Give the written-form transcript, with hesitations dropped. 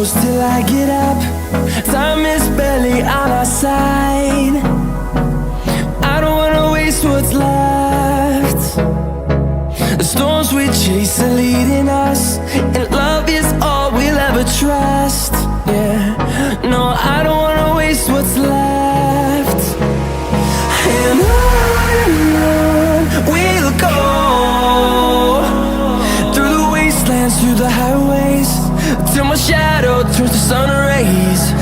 close till I get up. Time is barely on our side. I don't wanna waste what's left. The storms we chase are leading us, and love is all we'll ever trust. Yeah, no, I don't wanna waste what's left. And on we'll go, through the wastelands, through the highways, till my shadow turns to sun rays.